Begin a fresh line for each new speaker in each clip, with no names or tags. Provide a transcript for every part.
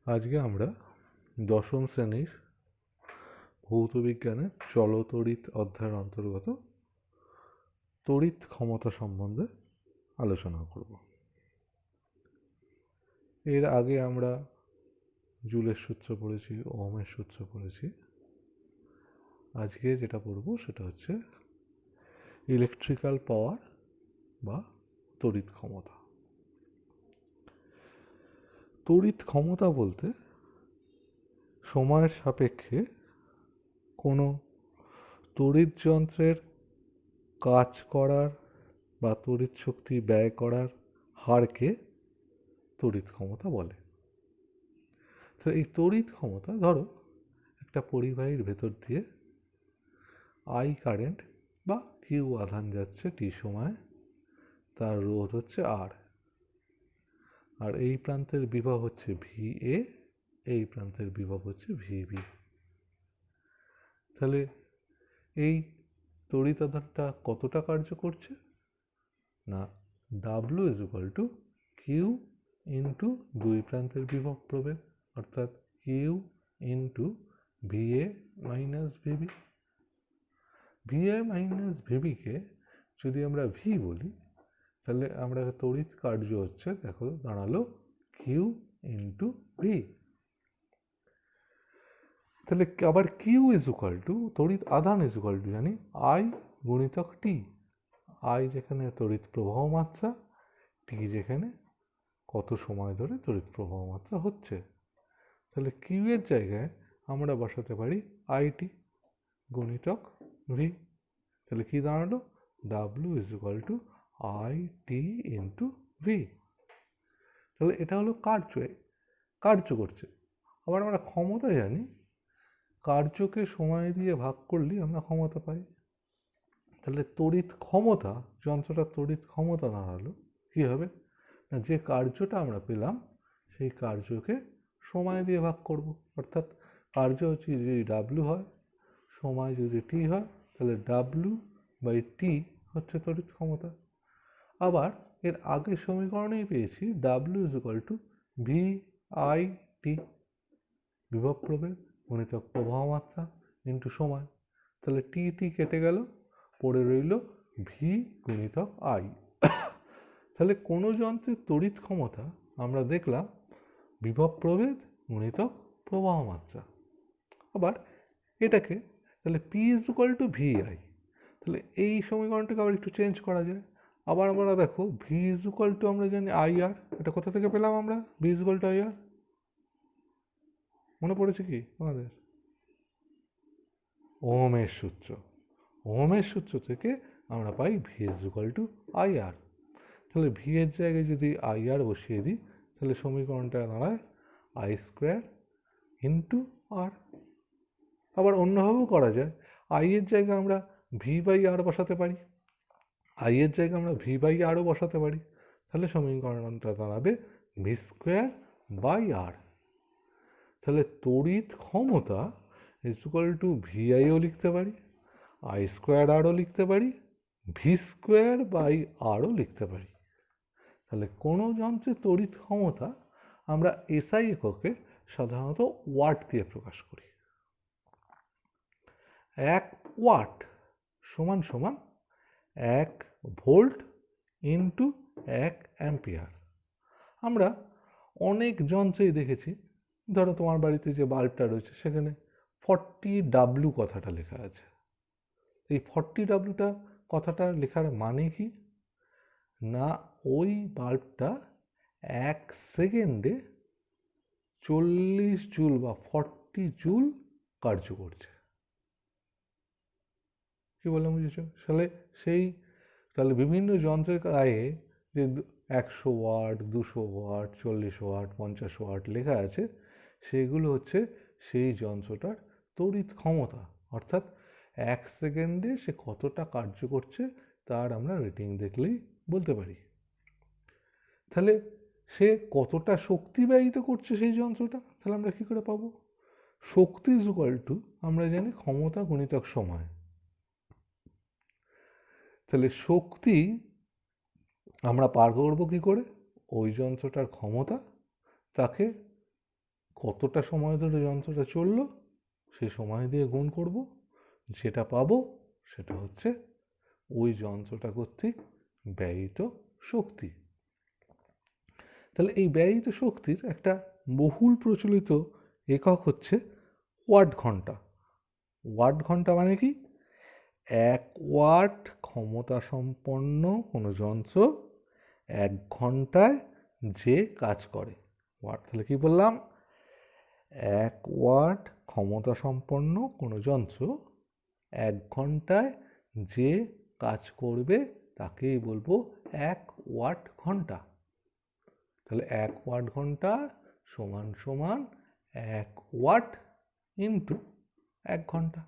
আজকে আমরা দশম শ্রেণীর ভৌতবিজ্ঞানের চলতড়িৎ অধ্যায়ের অন্তর্গত তড়িৎ ক্ষমতা সম্বন্ধে আলোচনা করব। এর আগে আমরা জুলের সূত্র পড়েছি, ওহমের সূত্র পড়েছি। আজকে যেটা পড়ব সেটা হচ্ছে ইলেকট্রিক্যাল পাওয়ার বা তড়িৎ ক্ষমতা। তড়িৎ ক্ষমতা বলতে সময়ের সাপেক্ষে কোনো তড়িৎ যন্ত্রের কাজ করার বা তড়িৎ শক্তি ব্যয় করার হারকে তড়িৎ ক্ষমতা বলে। তো এই তড়িৎ ক্ষমতা, ধরো একটা পরিবাহীর ভেতর দিয়ে আই কারেন্ট বা কিউ আধান যাচ্ছে টি সময়, তার রোধ হচ্ছে আর এই প্রান্তের বিভব হচ্ছে ভি এ, এই প্রান্তের বিভব হচ্ছে ভিবি। তাহলে এই তড়িৎ আধানটা কতটা কার্য করছে না, W is equal to Q into দুই প্রান্তের বিভব প্রভেদ, অর্থাৎ Q into VA minus VB. VA minus ভিবিকে যদি আমরা ভি বলি, তাহলে আমরা তড়িৎ কার্য হচ্ছে, দেখো দাঁড়ালো কিউ ইন্টু ভি। তাহলে আবার কিউ ইজ ইকুয়াল টু তড়িৎ আধান ইজ ইকুয়াল টু জানি আই গুণিতক টি। আই যেখানে তড়িৎ প্রবাহ মাত্রা, টি যেখানে কত সময় ধরে তড়িৎ প্রবাহ মাত্রা হচ্ছে। তাহলে কিউ এর জায়গায় আমরা বসাতে পারি আইটি গুণিতক ভি। তাহলে কি দাঁড়ালো, W is equal to I T into V. তাহলে এটা হলো কার্য করছে। আবার আমরা ক্ষমতা জানি, কার্যকে সময় দিয়ে ভাগ করলেই আমরা ক্ষমতা পাই। তাহলে তড়িৎ ক্ষমতা, যন্ত্রটার তড়িৎ ক্ষমতা দাঁড়ালো কী হবে না, যে কার্যটা আমরা পেলাম সেই কার্যকে সময় দিয়ে ভাগ করব। অর্থাৎ কার্য হচ্ছে যদি ডাব্লু হয়, সময় যদি টি হয়, তাহলে ডাব্লু বাই টি হচ্ছে তড়িৎ ক্ষমতা। আবার এর আগের সমীকরণেই পেয়েছি W is equal two V I T, বিভব প্রভেদ গুণিতক প্রবাহ মাত্রা ইন্টু সময়। তাহলে টি টি কেটে গেল, পড়ে রইল ভি গুণিতক আই। তাহলে কোনো যন্ত্রের তড়িৎ ক্ষমতা আমরা দেখলাম বিভব প্রভেদ গুণিতক প্রবাহ মাত্রা। আবার এটাকে তাহলে P is equal two V I. তাহলে এই সমীকরণটাকে আবার একটু চেঞ্জ করা যায়। আবার আমরা দেখো ভি ইজ ইকুয়াল টু আমরা জানি আই আর। এটা কোথা থেকে পেলাম আমরা, V is equal to I R? মনে পড়েছে কি আমাদের? ওহমের সূত্র। ওহমের সূত্র থেকে আমরা পাই V is equal to I R. তাহলে ভি এর জায়গায় যদি আই আর বসিয়ে দিই, তাহলে সমীকরণটা দাঁড়ায় আই স্কোয়ার ইন্টু আর। আবার অন্যভাবেও করা যায়, আই এর জায়গায় আমরা ভি বাই আর বসাতে পারি, আই এর জায়গায় আমরা ভি বাই আরও বসাতে পারি। তাহলে সমীকরণটা দাঁড়াবে ভি স্কোয়ার বাই আর। তাহলে তড়িৎ ক্ষমতা ইজ ইকুয়াল টু ভি আইও লিখতে পারি, আই স্কোয়ার আরও লিখতে পারি, ভি স্কোয়ার বাই আরও লিখতে পারি। তাহলে কোনো যন্ত্রের তড়িৎ ক্ষমতা আমরা এসআই এককে সাধারণত ওয়াট দিয়ে প্রকাশ করি। 1 ওয়াট সমান সমান 1 ভোল্ট ইন্টু 1 অ্যাম্পিয়ার। আমরা অনেক যন্ত্রেই দেখেছি, ধরো তোমার বাড়িতে যে বাল্বটা রয়েছে সেখানে 40W কথাটা লেখা আছে। এই 40Wটা কথাটা লেখার মানে কি না, ওই বাল্বটা 1 সেকেন্ডে 40 জুল বা 40 জুল কার্য করছে। কি বললাম বুঝেছ? তাহলে বিভিন্ন যন্ত্রের গায়ে যে 100 ওয়াট, 200 ওয়াট, 40 ওয়াট, 50 ওয়াট লেখা আছে, সেগুলো হচ্ছে সেই যন্ত্রটার তড়িৎ ক্ষমতা। অর্থাৎ 1 সেকেন্ডে সে কতটা কার্য করছে তার আমরা রেটিং দেখলেই বলতে পারি। তাহলে সে কতটা শক্তি ব্যয়িত করছে সেই যন্ত্রটা, তাহলে আমরা কী করে পাবো? শক্তি ইজ ইকুয়াল টু আমরা জানি ক্ষমতা গুণিতক সময়। তাহলে শক্তি আমরা পার করবো কী করে? ওই যন্ত্রটার ক্ষমতা, তাকে কতটা সময় ধরে যন্ত্রটা চললো সেই সময় দিয়ে গুণ করব, যেটা পাবো সেটা হচ্ছে ওই যন্ত্রটা কর্তৃক ব্যয়িত শক্তি। তাহলে এই ব্যয়িত শক্তির একটা বহুল প্রচলিত একক হচ্ছে ওয়াট ঘন্টা। ওয়াট ঘন্টা মানে কি? 1 ওয়াট ক্ষমতা সম্পন্ন কোনো যন্ত্র 1 ঘন্টায় যে কাজ করে। ওয়াট তাহলে কি বললাম? 1 ওয়াট ক্ষমতা সম্পন্ন কোনো যন্ত্র 1 ঘন্টায় যে কাজ করবে তাকেই বলবো 1 ওয়াট ঘন্টা। তাহলে 1 ওয়াট ঘন্টা সমান সমান 1 ওয়াট ইন্টু 1 ঘন্টা।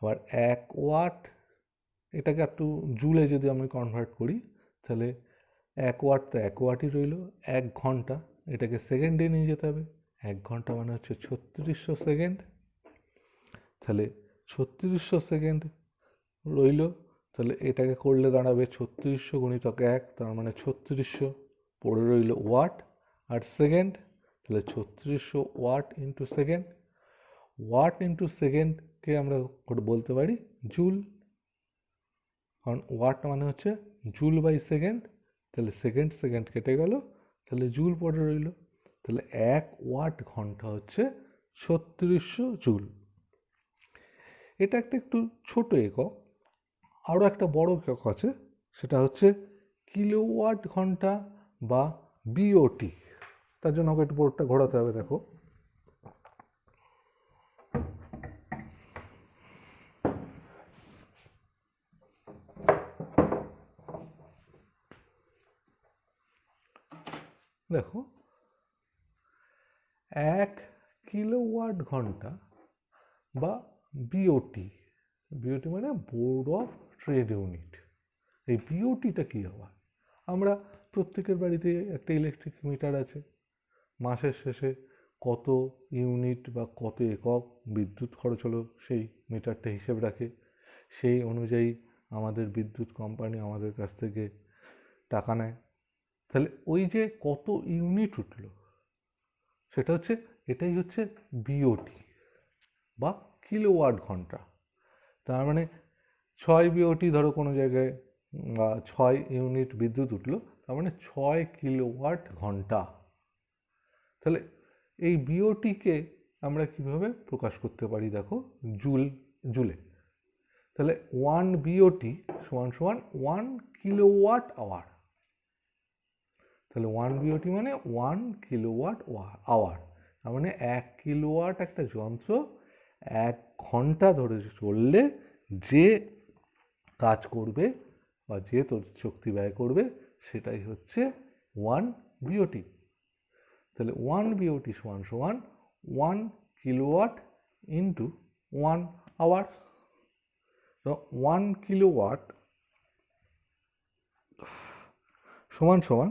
আবার 1 ওয়াট এটাকে একটু জুলে যদি আমি কনভার্ট করি তাহলে 1 ওয়াট তো 1 ওয়াটই রইল। 1 ঘন্টা এটাকে সেকেন্ডে নিয়ে যেতে হবে। 1 ঘন্টা মানে হচ্ছে 3600 সেকেন্ড। তাহলে 3600 সেকেন্ড রইল। তাহলে এটাকে করলে দাঁড়াবে 3600 গুণিতক 1, তার মানে 3600 পড়ে রইল ওয়াট আর সেকেন্ড। তাহলে 3600 watt into second. Watt into সেকেন্ডকে আমরা বলতে পারি জুল, কারণ ওয়াট মানে হচ্ছে জুল বাই সেকেন্ড। তাহলে সেকেন্ড সেকেন্ড কেটে গেল, তাহলে জুল পড়ে রইল। তাহলে 1 ওয়াট ঘন্টা হচ্ছে 3600 জুল। এটা একটা একটু ছোট একক। আরও একটা বড় একক আছে, সেটা হচ্ছে কিলোওয়াট ঘন্টা বা বিওটি। তার জন্য আমাকে একটু বোর্ডটা ঘোরাতে হবে। দেখো, দেখো 1 কিলোওয়াট ঘন্টা বা বিওটি। বিওটি মানে বোর্ড অফ ট্রেড ইউনিট। এই বিওটিটা কী আবার? আমরা প্রত্যেকের বাড়িতে একটা ইলেকট্রিক মিটার আছে। মাসের শেষে কত ইউনিট বা কত একক বিদ্যুৎ খরচ হলো সেই মিটারটা হিসেব রাখে। সেই অনুযায়ী আমাদের বিদ্যুৎ কোম্পানি আমাদের কাছ থেকে টাকা নেয়। তাহলে ওই যে কত ইউনিট উঠলো সেটা হচ্ছে, এটাই হচ্ছে বিওটি বা কিলোওয়াট ঘন্টা। তার মানে 6 বিওটি ধরো কোনো জায়গায় বা 6 ইউনিট বিদ্যুৎ উঠলো, তার মানে 6 কিলোওয়াট ঘন্টা। তাহলে এই বিওটিকে আমরা কিভাবে প্রকাশ করতে পারি? দেখো, জুলে। তাহলে 1 বিওটি সমান সমান 1 কিলোওয়াট আওয়ার। তাহলে 1 বিওটি মানে 1 কিলোওয়াট আওয়ার। তার মানে 1 কিলোওয়াট একটা যন্ত্র 1 ঘন্টা ধরে চললে যে কাজ করবে বা যে তড়িৎ শক্তি ব্যয় করবে সেটাই হচ্ছে 1 বিওটি। তাহলে 1 বিওটি সমান সমান 1 কিলোওয়াট ইন্টু 1 আওয়ার। তো 1 কিলোওয়াট সমান সমান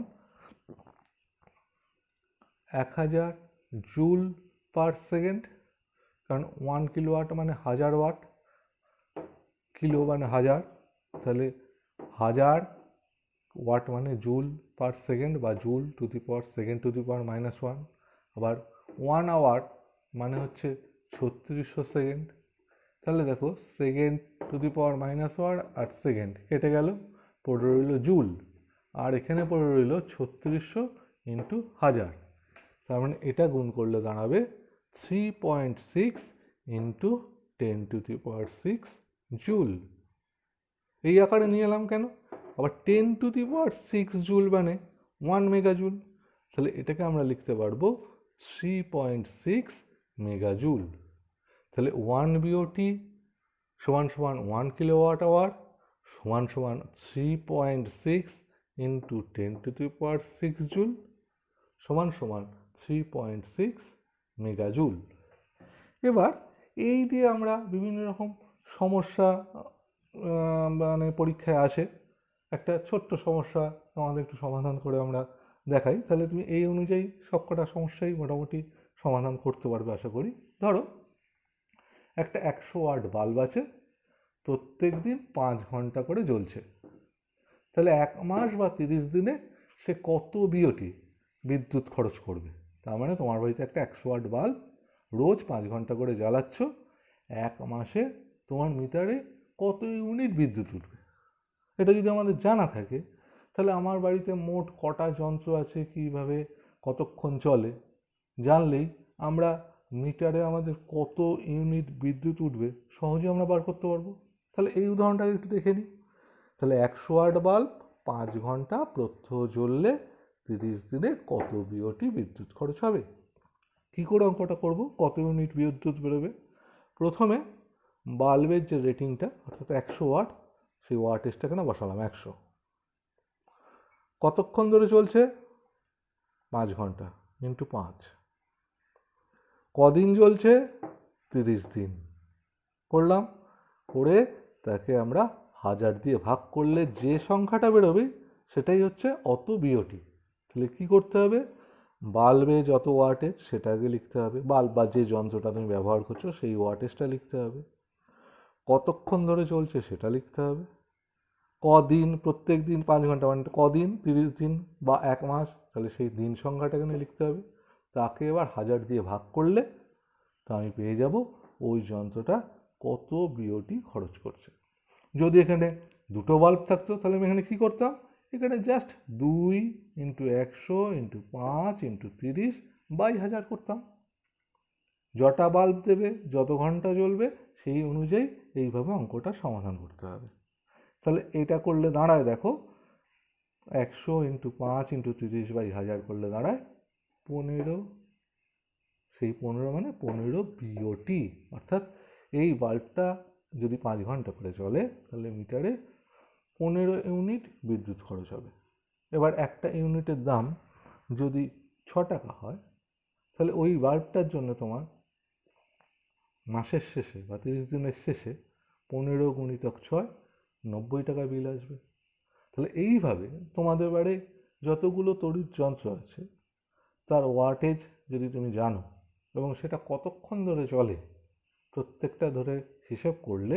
1000 জুল পার সেকেন্ড, কারণ 1 কিলোওয়াট মানে 1000 ওয়াট, কিলো মানে 1000, তাহলে 1000 ওয়াট মানে জুল পার সেকেন্ড বা joule to the power second to the power -1। আবার 1 আওয়ার মানে হচ্ছে 3600 সেকেন্ড। তাহলে দেখো, সেকেন্ড টু দি পাওয়ার -1 আর সেকেন্ড কেটে গেল, পড়ে রইল জুল। আর এখানে পড়ে রইল 3600 ইন্টু 1000। তার মানে এটা গুণ করলে দাঁড়াবে 3.6 into 10 two the power 6 joule. এই আকারে নিয়ে এলাম কেন? আবার 10 টু দি পাওয়ার 6 জুল মানে 1 মেগাজুল। তাহলে এটাকে আমরা লিখতে পারবো 3.6 মেগাজুল। তাহলে 1 বিওটি সমান সমান 1 কিলোওয়াট আওয়ার সমান সমান 3.6 into 10 two the power 6 joule সমান সমান 3.6 মেগাজুল। এবার এই দিয়ে আমরা বিভিন্ন রকম সমস্যা মানে পরীক্ষায় আসে। একটা ছোট্ট সমস্যা আমাদের একটু সমাধান করে আমরা দেখাই, তাহলে তুমি এই অনুযায়ী সবকটা সমস্যাই মোটামুটি সমাধান করতে পারবে আশা করি। ধরো একটা 100 ওয়াট বাল্ব আছে, প্রত্যেক দিন 5 ঘন্টা করে জ্বলছে। তাহলে 1 মাস বা 30 দিনে সে কত বিওটি বিদ্যুৎ খরচ করবে? তার মানে তোমার বাড়িতে একটা 100 ওয়াট বাল্ব রোজ 5 ঘন্টা করে জ্বালাচ্ছ, 1 মাসে তোমার মিটারে কত ইউনিট বিদ্যুৎ উঠবে। এটা যদি আমাদের জানা থাকে তাহলে আমার বাড়িতে মোট কটা যন্ত্র আছে, কীভাবে কতক্ষণ চলে জানলেই আমরা মিটারে আমাদের কত ইউনিট বিদ্যুৎ উঠবে সহজে আমরা বার করতে পারবো। তাহলে এই উদাহরণটাকে একটু দেখে নিই। তাহলে 100 ওয়াট বাল্ব 5 ঘন্টা প্রত্যহ জ্বললে 30 দিনে কত বিওটি বিদ্যুৎ খরচ হবে। কী করে অঙ্কটা করব, কত ইউনিট বিদ্যুৎ বেরোবে? প্রথমে বাল্বের যে রেটিংটা অর্থাৎ 100 ওয়াট, সেই ওয়াটেজটা কেন বসালাম 100। কতক্ষণ ধরে চলছে? 5 ঘন্টা ইন্টু 5। কদিন জ্বলছে? 30 দিন। করলাম, করে তাকে আমরা 1000 দিয়ে ভাগ করলে যে সংখ্যাটা বেরোবে সেটাই হচ্ছে অত বিওটি। তাহলে কী করতে হবে? বাল্বে যত ওয়াটেজ সেটাকে লিখতে হবে, বাল্ব বা যে যন্ত্রটা তুমি ব্যবহার করছো সেই ওয়াটেজটা লিখতে হবে, কতক্ষণ ধরে চলছে সেটা লিখতে হবে, কদিন, প্রত্যেক দিন 5 ঘন্টা মানে কদিন, 30 দিন বা 1 মাস, তাহলে সেই দিন সংখ্যাটাকে লিখতে হবে। তাকে এবার 1000 দিয়ে ভাগ করলে তো আমি পেয়ে যাব ওই যন্ত্রটা কত বিওটি খরচ করছে। যদি এখানে দুটো বাল্ব থাকতো তাহলে আমি এখানে কী করতাম, এখানে just 2 into 100 into 5 into 30 by 1000 করতাম। যটা বাল্ব দেবে, যত ঘন্টা জ্বলবে, সেই অনুযায়ী এইভাবে অঙ্কটা সমাধান করতে হবে। তাহলে এটা করলে দাঁড়ায়, দেখো 100 ইন্টু 5 ইন্টু 30 বাই 1000 করলে দাঁড়ায় 15। সেই 15 মানে 15 বিওটি। অর্থাৎ এই বাল্বটা যদি 5 ঘন্টা করে চলে তাহলে মিটারে 15 ইউনিট বিদ্যুৎ খরচ হবে। এবার একটা ইউনিটের দাম যদি 6 টাকা হয় তাহলে ওই বাল্বটার জন্য তোমার মাসের শেষে বা 30 দিনের শেষে 15 গুণিতক 6 90 টাকা বিল আসবে। তাহলে এইভাবে তোমাদের বাড়ি যতগুলো তড়িৎ যন্ত্র আছে তার ওয়াটেজ যদি তুমি জানো এবং সেটা কতক্ষণ ধরে চলে প্রত্যেকটা ধরে হিসেব করলে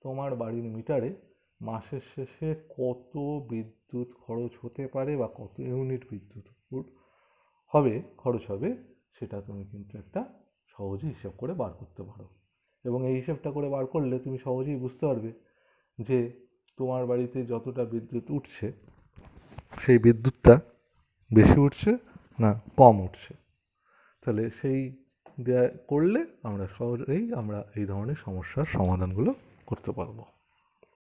তোমার বাড়ির মিটারে মাসের শেষে কত বিদ্যুৎ খরচ হতে পারে বা কত ইউনিট বিদ্যুৎ খরচ হবে সেটা তুমি কিন্তু একটা সহজে হিসাব করে বার করতে পারো। এবং এই হিসাবটা করে বার করলে তুমি সহজেই বুঝতে পারবে যে তোমার বাড়িতে যতটা বিদ্যুৎ উঠছে সেই বিদ্যুৎটা বেশি উঠছে না কম উঠছে। তাহলে সেই করলে আমরা সহজেই এই ধরনের সমস্যার সমাধানগুলো করতে পারবো।